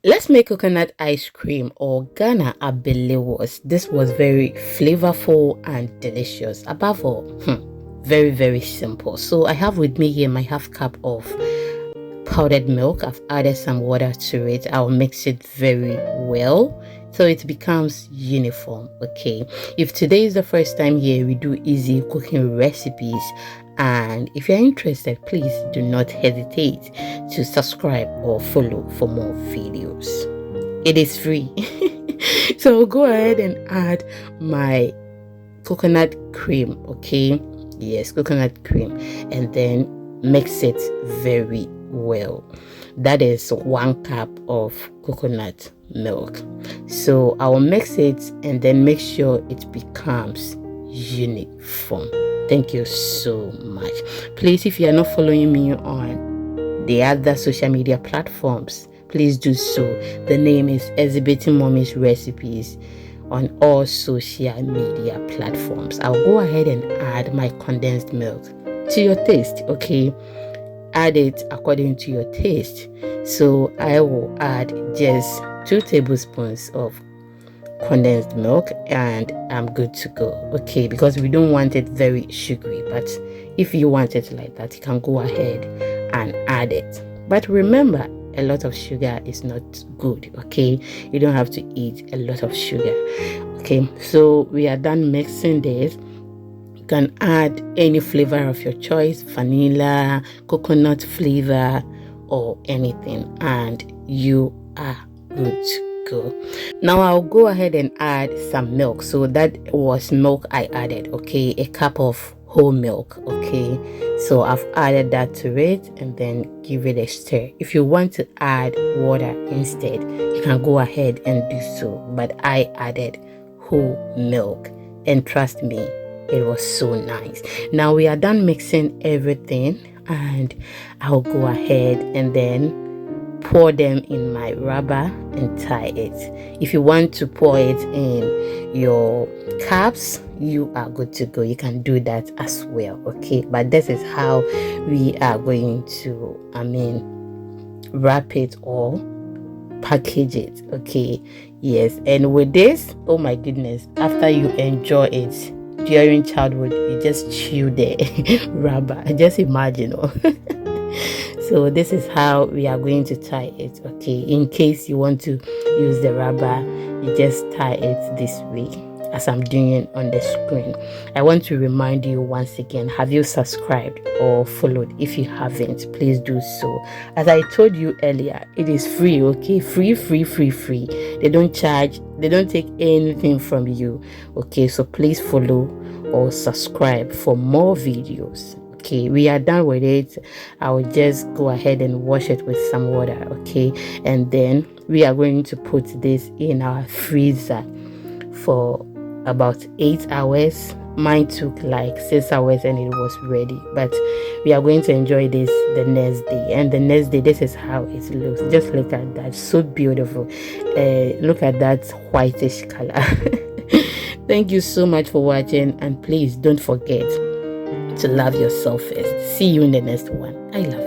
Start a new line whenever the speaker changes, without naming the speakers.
Let's make coconut ice cream, or Ghana abele was. This was very flavorful and delicious. Above all, very, very simple. So I have with me here my half cup of powdered milk. I've added some water to it. I'll mix it very well so it becomes uniform. Okay, if today is the first time here, we do easy cooking recipes, and if you're interested, please do not hesitate to subscribe or follow for more videos. It is free. So I'll go ahead and add my coconut cream. Okay, yes, coconut cream, and then mix it very well. That is 1 cup of coconut milk. So I'll mix it and then make sure it becomes uniform. Thank you so much. Please, if you are not following me on the other social media platforms, please do so. The name is Exhibiting Mommy's Recipes on all social media platforms. I'll go ahead and add my condensed milk to your taste. Okay, add it according to your taste. So I will add just 2 tablespoons of condensed milk and I'm good to go. Okay, because we don't want it very sugary, but if you want it like that, you can go ahead and add it. But remember, a lot of sugar is not good. Okay, you don't have to eat a lot of sugar. Okay, so we are done mixing this. You can add any flavor of your choice, vanilla, coconut flavor, or anything, and you are good to go. Now I'll go ahead and add some milk. So that was milk I added. Okay, a cup of whole milk. Okay, so I've added that to it and then give it a stir. If you want to add water instead, you can go ahead and do so, but I added whole milk, and trust me, it was so nice. Now we are done mixing everything, and I'll go ahead and then pour them in my rubber and tie it. If you want to pour it in your cups, you are good to go. You can do that as well. Okay, but this is how we are going to wrap it or package it. Okay, yes, and with this, oh my goodness, after you enjoy it during childhood, you just chew the rubber. Just imagine. So this is how we are going to tie it. Okay, in case you want to use the rubber, you just tie it this way as I'm doing it on the screen. I want to remind you once again, have you subscribed or followed? If you haven't, please do so. As I told you earlier, it is free. Okay, free. They don't charge, they don't take anything from you. Okay, so please follow or subscribe for more videos. Okay, we are done with it. I will just go ahead and wash it with some water. Okay, and then we are going to put this in our freezer for about 8 hours. Mine took like 6 hours and it was ready, but we are going to enjoy this the next day. And the next day, this is how it looks. Just look at that, so beautiful. Look at that whitish color. Thank you so much for watching, and please don't forget to love yourself first. See you in the next one. I love you.